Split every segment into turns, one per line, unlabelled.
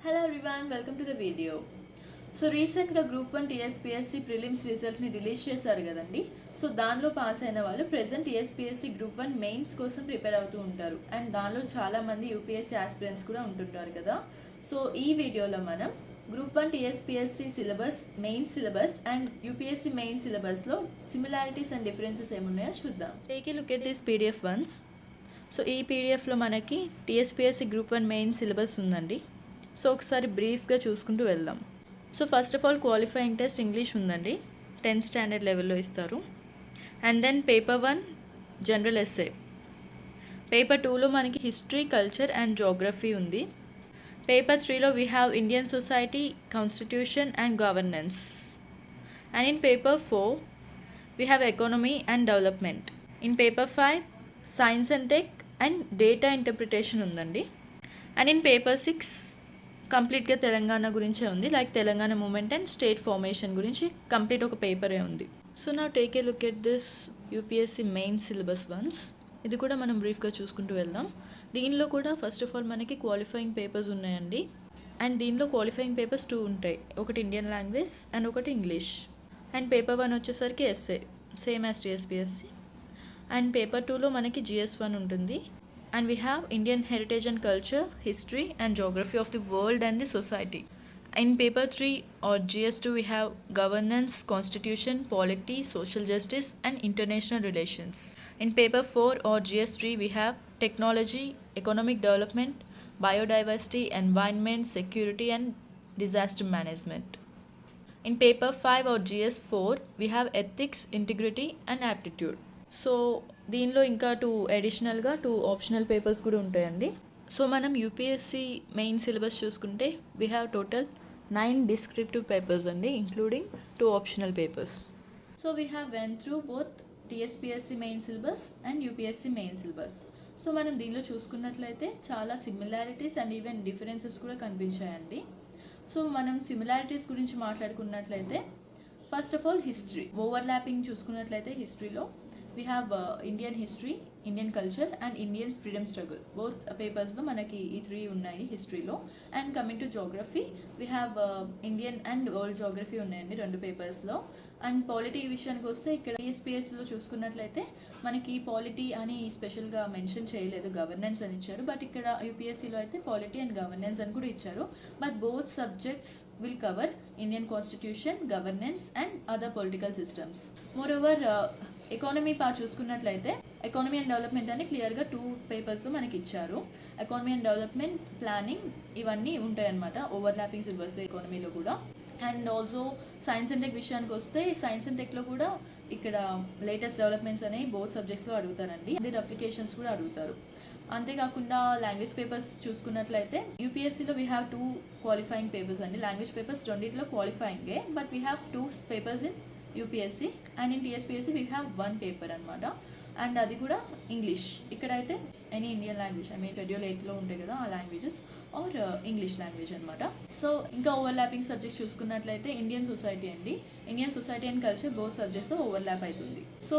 Hello everyone, welcome to the video. So రీసెంట్గా group 1 TSPSC prelims రిజల్ట్ని release చేశారు కదండి. So దానిలో పాస్ అయిన వాళ్ళు ప్రెసెంట్ టీఎస్పీఎస్సీ గ్రూప్ 1 మెయిన్స్ కోసం ప్రిపేర్ అవుతూ ఉంటారు. అండ్ దానిలో చాలామంది యూపీఎస్సీ ఆస్పిరెంట్స్ కూడా ఉంటుంటారు కదా. సో ఈ వీడియోలో మనం group 1 TSPSC syllabus, main syllabus and UPSC main సిలబస్లో సిమిలారిటీస్ అండ్ డిఫరెన్సెస్ ఏమున్నాయో చూద్దాం. Take a look at this PDF once. So ఈ పీడిఎఫ్లో మనకి టీఎస్పీఎస్సీ గ్రూప్ 1 మెయిన్ సిలబస్ ఉందండి. సో ఒకసారి బ్రీఫ్గా చూసుకుంటూ వెళ్దాం. So first of all qualifying test English ఉందండి, 10th స్టాండర్డ్ లెవెల్లో ఇస్తారు. And then paper 1 general essay. Paper 2లో మనకి హిస్టరీ, కల్చర్ అండ్ జోగ్రఫీ ఉంది. పేపర్ 3లో we have Indian society, constitution and governance. And in paper 4 we have economy and development. In paper 5 science and tech and data interpretation ఉందండి. And in paper 6 కంప్లీట్గా తెలంగాణ గురించే ఉంది, like Telangana movement and state formation గురించి complete ఒక పేపరే ఉంది. So నా take a look at this UPSC main syllabus once. ఇది కూడా మనం బ్రీఫ్గా చూసుకుంటూ వెళ్దాం. దీనిలో కూడా ఫస్ట్ ఆఫ్ ఆల్ మనకి క్వాలిఫైయింగ్ పేపర్స్ ఉన్నాయండి. అండ్ దీనిలో క్వాలిఫైయింగ్ పేపర్స్ 2 ఉంటాయి, ఒకటి ఇండియన్ లాంగ్వేజ్ అండ్ ఒకటి ఇంగ్లీష్. అండ్ పేపర్ 1 వచ్చేసరికి essay, same as TSPSC. And paper 2లో మనకి GS1 ఉంటుంది. And we have Indian heritage and culture, history and geography of the world and the society. In paper 3 or GS2 we have governance, constitution, polity, social justice and international relations. In paper 4 or GS3 we have technology, economic development, biodiversity, environment, security and disaster management. In paper 5 or GS4 we have ethics, integrity and aptitude. So దీనిలో ఇంకా 2 అడిషనల్గా 2 optional papers కూడా ఉంటాయండి. So మనం UPSC main syllabus చూసుకుంటే we have total 9 descriptive papers అండి, including 2 optional papers. So we have went through both TSPSC main syllabus and UPSC main syllabus. So మనం దీనిలో చూసుకున్నట్లయితే చాలా సిమిలారిటీస్ అండ్ ఈవెన్ డిఫరెన్సెస్ కూడా కనిపించాయండి. సో మనం similarities గురించి మాట్లాడుకున్నట్లయితే first of all history overlapping చూసుకున్నట్లయితే హిస్టరీలో we have Indian history, Indian culture and Indian freedom struggle. Both పేపర్స్లో మనకి ఈ 3 ఉన్నాయి హిస్టరీలో. And coming to geography we have Indian and world geography ఉన్నాయండి 2 పేపర్స్లో. అండ్ పాలిటీ విషయానికి వస్తే ఇక్కడ టీఎస్పీఎస్సీలో చూసుకున్నట్లయితే మనకి పాలిటీ అని స్పెషల్గా మెన్షన్ చేయలేదు, గవర్నెన్స్ అని ఇచ్చారు. బట్ ఇక్కడ యూపీఎస్సీలో అయితే పాలిటీ అండ్ గవర్నెన్స్ అని కూడా ఇచ్చారు. But both subjects will cover Indian constitution, governance and other political systems. More over economy part చూసుకున్నట్లయితే ఎకానమీ అండ్ డెవలప్మెంట్ అని క్లియర్గా 2 పేపర్స్లో మనకి ఇచ్చారు. ఎకానమీ అండ్ డెవలప్మెంట్, ప్లానింగ్ ఇవన్నీ ఉంటాయన్నమాట ఓవర్లాపింగ్ సిలబస్ ఎకానమీలో కూడా. And also science and tech విషయానికి వస్తే సైన్స్ అండ్ టెక్లో కూడా ఇక్కడ లేటెస్ట్ డెవలప్మెంట్స్ అనేవి బోత్ సబ్జెక్ట్స్లో అడుగుతారండి, దీని అప్లికేషన్స్ కూడా అడుగుతారు. అంతేకాకుండా లాంగ్వేజ్ పేపర్స్ చూసుకున్నట్లయితే యూపీఎస్సీలో వీ హ్యావ్ 2 క్వాలిఫైయింగ్ పేపర్స్ అండి. లాంగ్వేజ్ పేపర్స్ రెండిట్లో క్వాలిఫైయింగే, but we have 2 papers in UPSC and in TSPSC we have 1 paper అనమాట. అండ్ అది కూడా ఇంగ్లీష్. ఇక్కడైతే any Indian language, I mean schedule 8లో ఉంటాయి కదా ఆ లాంగ్వేజెస్ ఆర్ ఇంగ్లీష్ లాంగ్వేజ్ అనమాట. సో ఇంకా ఓవర్లాపింగ్ సబ్జెక్ట్స్ చూసుకున్నట్లయితే ఇండియన్ సొసైటీ అండి. Indian society and culture both సబ్జెక్ట్స్తో ఓవర్లాప్ అవుతుంది. So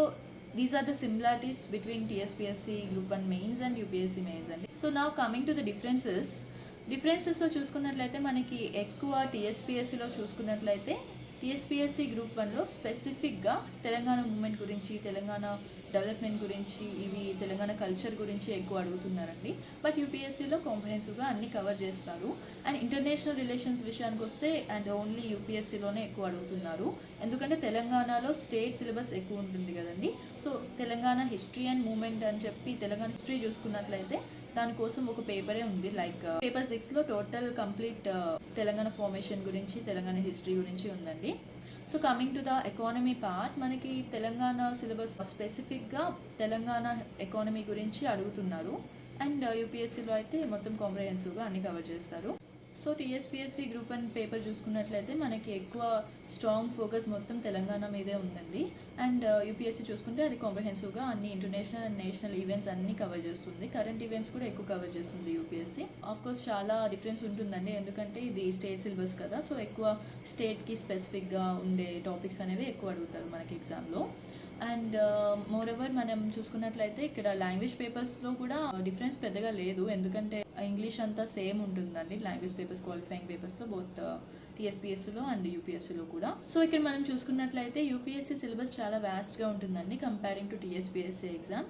these are the similarities between TSPSC group 1 mains and UPSC mains అండి. సో నా కమింగ్ టు ద డిఫరెన్సెస్లో చూసుకున్నట్లయితే మనకి ఎక్కువ టీఎస్పీఎస్సీలో చూసుకున్నట్లయితే టీఎస్పీఎస్సీ గ్రూప్ 1లో స్పెసిఫిక్గా తెలంగాణ మూమెంట్ గురించి, తెలంగాణ డెవలప్మెంట్ గురించి, ఇవి తెలంగాణ కల్చర్ గురించి ఎక్కువ అడుగుతున్నారండి. బట్ యూపీఎస్సీలో కాంప్రహెన్సివ్గా అన్ని కవర్ చేస్తారు. అండ్ ఇంటర్నేషనల్ రిలేషన్స్ విషయానికి వస్తే అండ్ ఓన్లీ యూపీఎస్సీలోనే ఎక్కువ అడుగుతున్నారు, ఎందుకంటే తెలంగాణలో స్టేట్ సిలబస్ ఎక్కువ ఉంటుంది కదండి. So Telangana history and movement అని చెప్పి తెలంగాణ హిస్టరీ చూసుకున్నట్లయితే దానికోసం ఒక పేపరే ఉంది, లైక్ పేపర్ 6లో టోటల్ కంప్లీట్ తెలంగాణ ఫార్మేషన్ గురించి, తెలంగాణ హిస్టరీ గురించి ఉందండి. So coming to the economy part, మనకి తెలంగాణ సిలబస్ స్పెసిఫిక్గా తెలంగాణ ఎకానమీ గురించి అడుగుతున్నారు. అండ్ యూపీఎస్సీలో అయితే మొత్తం కాంప్రహెన్సివ్గా అన్ని కవర్ చేస్తారు. సో టీఎస్పీఎస్సీ గ్రూప్ 1 పేపర్ చూసుకున్నట్లయితే మనకి ఎక్కువ స్ట్రాంగ్ ఫోకస్ మొత్తం తెలంగాణ మీదే ఉందండి. అండ్ యూపీఎస్సీ చూసుకుంటే అది కాంప్రహెన్సివ్గా అన్ని ఇంటర్నేషనల్ అండ్ నేషనల్ ఈవెంట్స్ అన్నీ కవర్ చేస్తుంది. కరెంట్ ఈవెంట్స్ కూడా ఎక్కువ కవర్ చేస్తుంది యూపీఎస్సీ. ఆఫ్కోర్స్ చాలా డిఫరెన్స్ ఉంటుందండి, ఎందుకంటే ఇది స్టేట్ సిలబస్ కదా. సో ఎక్కువ స్టేట్కి స్పెసిఫిక్గా ఉండే టాపిక్స్ అనేవి ఎక్కువ అడుగుతారు మనకి ఎగ్జామ్లో. అండ్ మోర్ ఎవర్ మనం చూసుకున్నట్లయితే ఇక్కడ లాంగ్వేజ్ పేపర్స్లో కూడా డిఫరెన్స్ పెద్దగా లేదు, ఎందుకంటే ఇంగ్లీష్ అంతా సేమ్ ఉంటుందండి లాంగ్వేజ్ పేపర్స్ క్వాలిఫైయింగ్ పేపర్స్లో బోత్ టీఎస్పీఎస్సీలో అండ్ యూపీఎస్సీలో కూడా. సో ఇక్కడ మనం చూసుకున్నట్లయితే యూపీఎస్సీ సిలబస్ చాలా వ్యాస్ట్గా ఉంటుందండి comparing to TSPSC exam,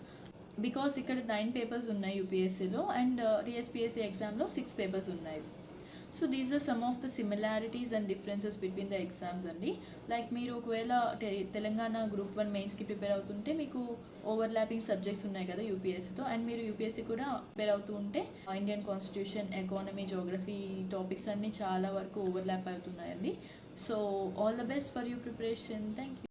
because ఇక్కడ 9 పేపర్స్ ఉన్నాయి యూపీఎస్సీలో అండ్ టీఎస్పీఎస్సీ ఎగ్జామ్లో 6 పేపర్స్ ఉన్నాయి. So these are some of the similarities and differences between the exams అండి. లైక్ మీరు ఒకవేళ తెలంగాణ గ్రూప్ 1 మెయిన్స్కి ప్రిపేర్ అవుతుంటే మీకు ఓవర్లాపింగ్ సబ్జెక్ట్స్ ఉన్నాయి కదా యూపీఎస్సీతో, అండ్ మీరు యూపీఎస్సీ కూడా ప్రిపేర్ అవుతూ ఉంటే Indian constitution, economy, geography topics అన్నీ చాలా వరకు ఓవర్లాప్ అవుతున్నాయండి. So all the best for your preparation. Thank you.